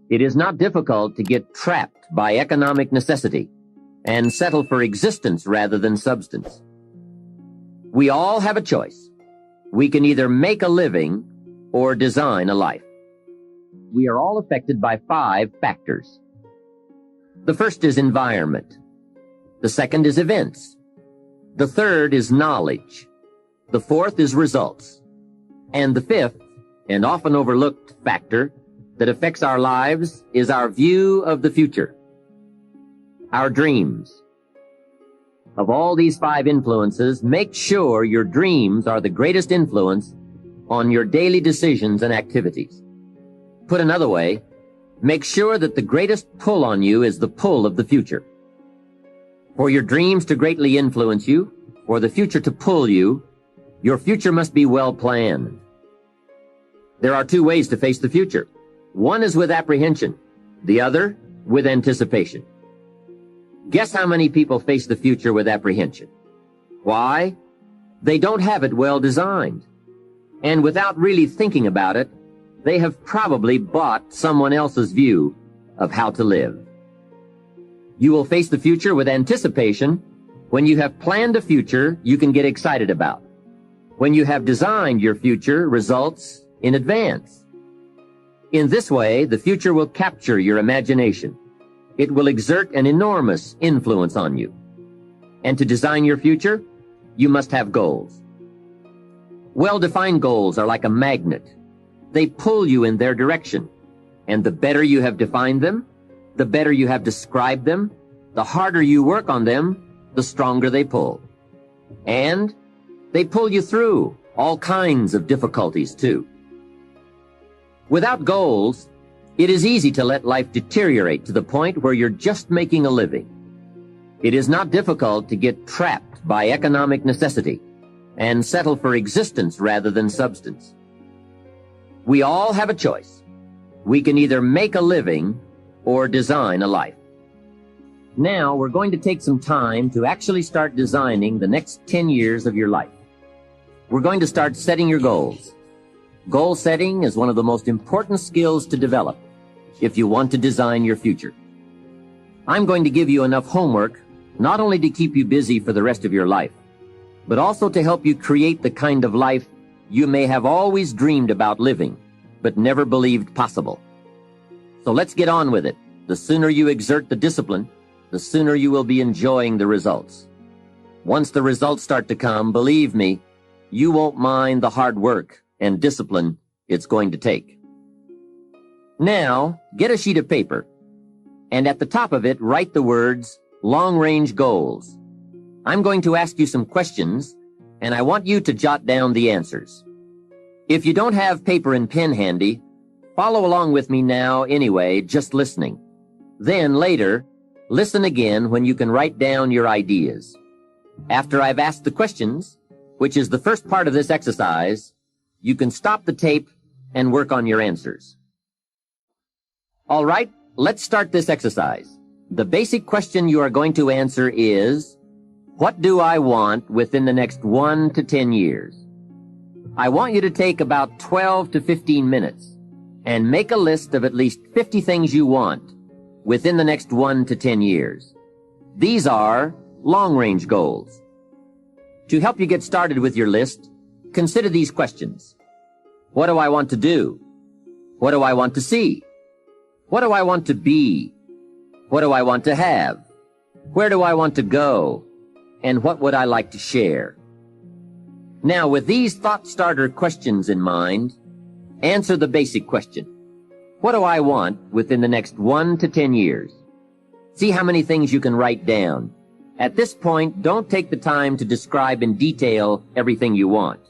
It is not difficult to get trapped by economic necessity and settle for existence rather than substance. We all have a choice. We can either make a living or design a life. We are all affected by 5 factors. The first is environment. The second is events. The third is knowledge. The fourth is results. And the fifth, and often overlooked factor that affects our lives is our view of the future. Our dreams. Of all these 5 influences, make sure your dreams are the greatest influence on your daily decisions and activities. Put another way, make sure that the greatest pull on you is the pull of the future. For your dreams to greatly influence you, for the future to pull you, your future must be well planned. There are 2 ways to face the future. One is with apprehension, the other with anticipation. Guess how many people face the future with apprehension? Why? They don't have it well designed. And without really thinking about it, they have probably bought someone else's view of how to live. You will face the future with anticipation when you have planned a future you can get excited about, when you have designed your future results in advance. In this way, the future will capture your imagination. It will exert an enormous influence on you. And to design your future, you must have goals. Well-defined goals are like a magnet. They pull you in their direction. And the better you have defined them, the better you have described them, the harder you work on them, the stronger they pull. And they pull you through all kinds of difficulties, too. Without goals, it is easy to let life deteriorate to the point where you're just making a living. It is not difficult to get trapped by economic necessity and settle for existence rather than substance. We all have a choice. We can either make a living or design a life. Now we're going to take some time to actually start designing the next 10 years of your life. We're going to start setting your goals. Goal setting is one of the most important skills to develop if you want to design your future. I'm going to give you enough homework not only to keep you busy for the rest of your life, but also to help you create the kind of life you may have always dreamed about living, but never believed possible. So let's get on with it. The sooner you exert the discipline, the sooner you will be enjoying the results. Once the results start to come, believe me, you won't mind the hard work and discipline it's going to take. Now, get a sheet of paper, and at the top of it, write the words, long-range goals. I'm going to ask you some questions, and I want you to jot down the answers. If you don't have paper and pen handy, follow along with me now anyway, just listening. Then later, listen again when you can write down your ideas. After I've asked the questions, which is the first part of this exercise, you can stop the tape and work on your answers. All right, let's start this exercise. The basic question you are going to answer is, what do I want within the next 1 to 10 years? I want you to take about 12 to 15 minutes and make a list of at least 50 things you want within the next 1 to 10 years. These are long-range goals. To help you get started with your list, consider these questions. What do I want to do? What do I want to see? What do I want to be? What do I want to have? Where do I want to go? And what would I like to share? Now, with these thought starter questions in mind, answer the basic question. What do I want within the next 1 to 10 years? See how many things you can write down. At this point, don't take the time to describe in detail everything you want.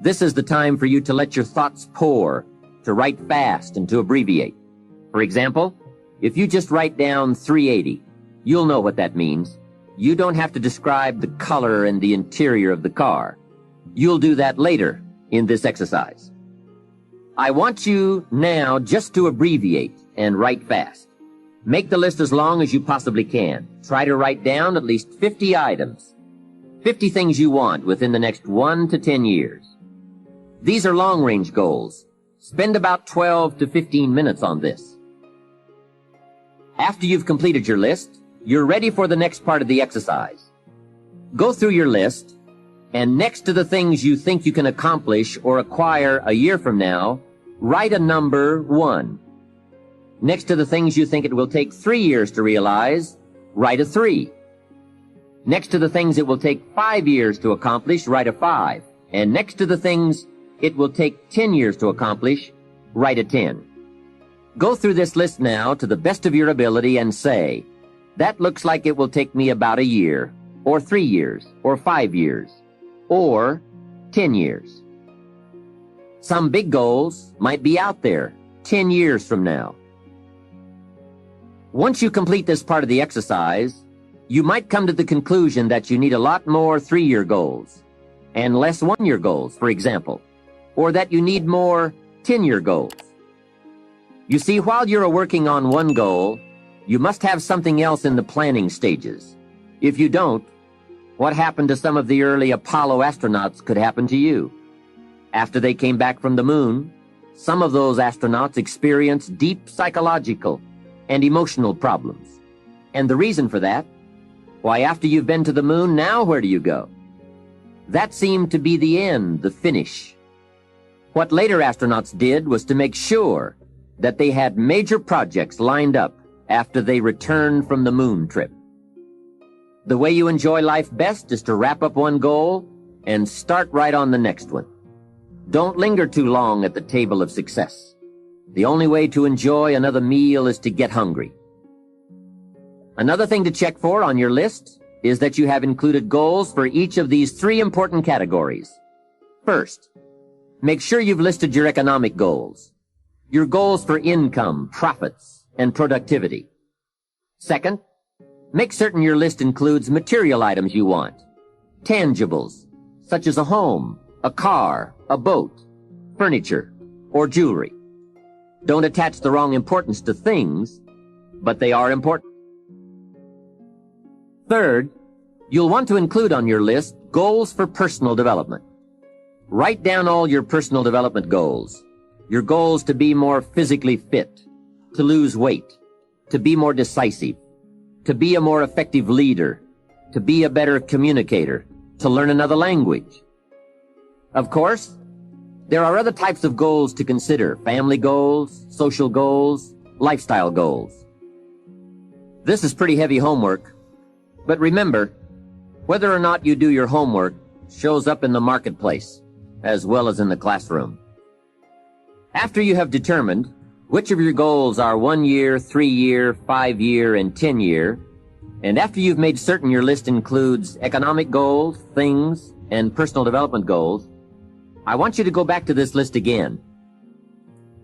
This is the time for you to let your thoughts pour, to write fast and to abbreviate. For example, if you just write down 380, you'll know what that means. You don't have to describe the color and the interior of the car. You'll do that later in this exercise. I want you now just to abbreviate and write fast. Make the list as long as you possibly can. Try to write down at least 50 items, 50 things you want within the next 1 to 10 years. These are long-range goals. Spend about 12 to 15 minutes on this. After you've completed your list, you're ready for the next part of the exercise. Go through your list, and next to the things you think you can accomplish or acquire a year from now, write a number 1. Next to the things you think it will take 3 years to realize, write a 3. Next to the things it will take 5 years to accomplish, write a 5. And next to the things it will take 10 years to accomplish, write a 10. Go through this list now to the best of your ability and say, that looks like it will take me about a year, or 3 years, or 5 years, or 10 years. Some big goals might be out there 10 years from now. Once you complete this part of the exercise, you might come to the conclusion that you need a lot more 3-year goals and less 1-year goals, for example, or that you need more 10-year goals. You see, while you're working on one goal, you must have something else in the planning stages. If you don't, what happened to some of the early Apollo astronauts could happen to you. After they came back from the moon, some of those astronauts experienced deep psychological and emotional problems. And the reason for that? Why, after you've been to the moon, now where do you go? That seemed to be the end, the finish. What later astronauts did was to make sure that they had major projects lined up after they returned from the moon trip. The way you enjoy life best is to wrap up one goal and start right on the next one. Don't linger too long at the table of success. The only way to enjoy another meal is to get hungry. Another thing to check for on your list is that you have included goals for each of these 3 important categories. First, make sure you've listed your economic goals, your goals for income, profits, and productivity. Second, make certain your list includes material items you want, tangibles, such as a home, a car, a boat, furniture, or jewelry. Don't attach the wrong importance to things, but they are important. Third, you'll want to include on your list goals for personal development. Write down all your personal development goals. Your goals to be more physically fit, to lose weight, to be more decisive, to be a more effective leader, to be a better communicator, to learn another language. Of course, there are other types of goals to consider: family goals, social goals, lifestyle goals. This is pretty heavy homework, but remember, whether or not you do your homework shows up in the marketplace as well as in the classroom. After you have determined which of your goals are 1 year, 3 year, 5 year, and 10 year, and after you've made certain your list includes economic goals, things, and personal development goals, I want you to go back to this list again.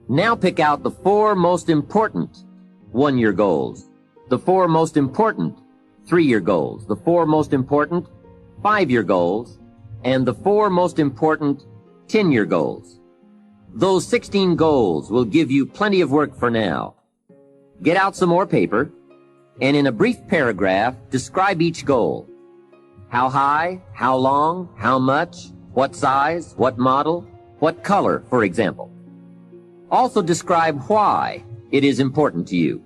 Now pick out the 4 most important 1-year goals, the 4 most important 3-year goals, the 4 most important 5-year goals, and the 4 most important 10-year goals. Those 16 goals will give you plenty of work for now. Get out some more paper, and in a brief paragraph, describe each goal. How high, how long, how much, what size, what model, what color, for example. Also describe why it is important to you.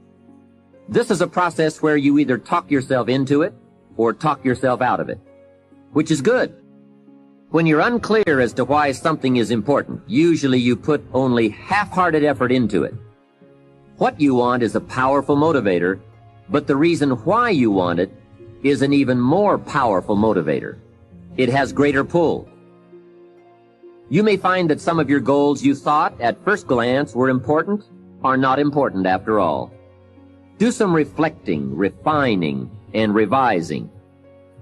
This is a process where you either talk yourself into it or talk yourself out of it, which is good. When you're unclear as to why something is important, usually you put only half-hearted effort into it. What you want is a powerful motivator, but the reason why you want it is an even more powerful motivator. It has greater pull. You may find that some of your goals you thought at first glance were important are not important after all. Do some reflecting, refining, and revising.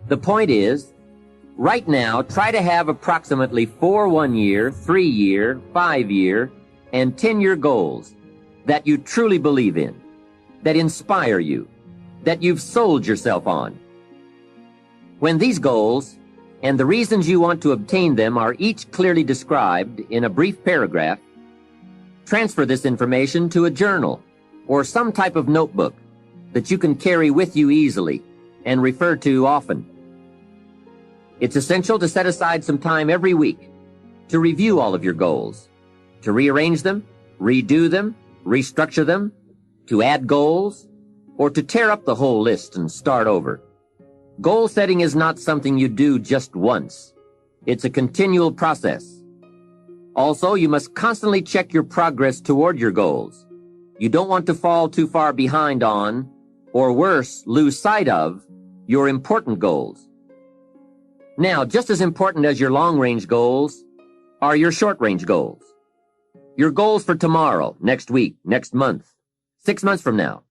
The point is, right now, try to have approximately 4 1-year, 3-year, 5-year, and 10-year goals that you truly believe in, that inspire you, that you've sold yourself on. When these goals and the reasons you want to obtain them are each clearly described in a brief paragraph, transfer this information to a journal or some type of notebook that you can carry with you easily and refer to often. It's essential to set aside some time every week to review all of your goals, to rearrange them, redo them, restructure them, to add goals, or to tear up the whole list and start over. Goal setting is not something you do just once. It's a continual process. Also, you must constantly check your progress toward your goals. You don't want to fall too far behind on, or worse, lose sight of, your important goals. Now, just as important as your long-range goals are your short-range goals. Your goals for tomorrow, next week, next month, 6 months from now.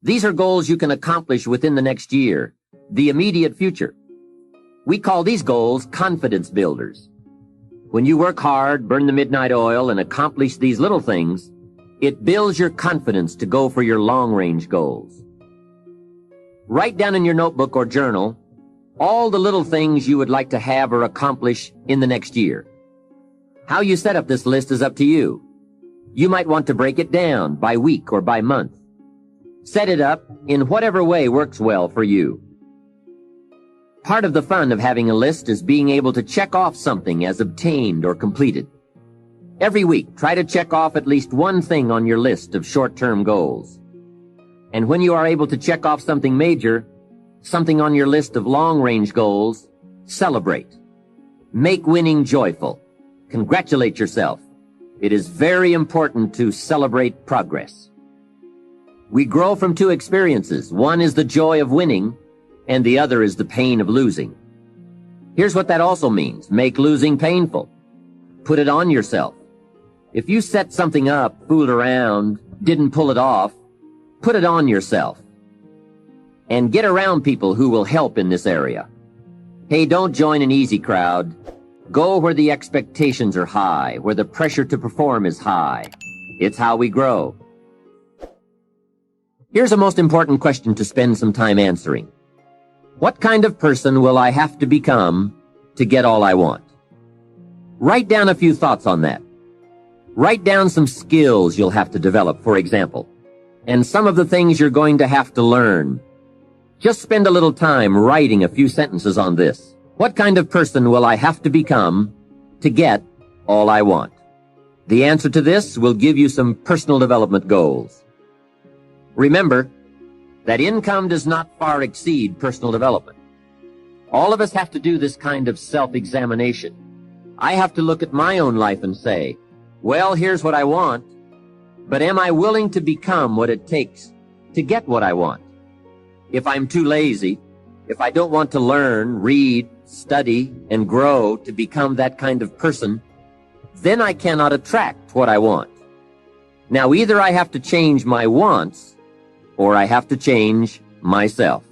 These are goals you can accomplish within the next year, the immediate future. We call these goals confidence builders. When you work hard, burn the midnight oil, and accomplish these little things, it builds your confidence to go for your long-range goals. Write down in your notebook or journal all the little things you would like to have or accomplish in the next year. How you set up this list is up to you. You might want to break it down by week or by month. Set it up in whatever way works well for you. Part of the fun of having a list is being able to check off something as obtained or completed. Every week, try to check off at least one thing on your list of short-term goals. And when you are able to check off something major, something on your list of long-range goals, celebrate. Make winning joyful. Congratulate yourself. It is very important to celebrate progress. We grow from two experiences. One is the joy of winning, and the other is the pain of losing. Here's what that also means. Make losing painful. Put it on yourself. If you set something up, fooled around, didn't pull it off, put it on yourself. And get around people who will help in this area. Hey, don't join an easy crowd. Go where the expectations are high, where the pressure to perform is high. It's how we grow. Here's a most important question to spend some time answering. What kind of person will I have to become to get all I want? Write down a few thoughts on that. Write down some skills you'll have to develop, for example, and some of the things you're going to have to learn. Just spend a little time writing a few sentences on this. What kind of person will I have to become to get all I want? The answer to this will give you some personal development goals. Remember that income does not far exceed personal development. All of us have to do this kind of self-examination. I have to look at my own life and say, well, here's what I want, but am I willing to become what it takes to get what I want? If I'm too lazy, if I don't want to learn, read, study, and grow to become that kind of person, then I cannot attract what I want. Now, either I have to change my wants, or I have to change myself.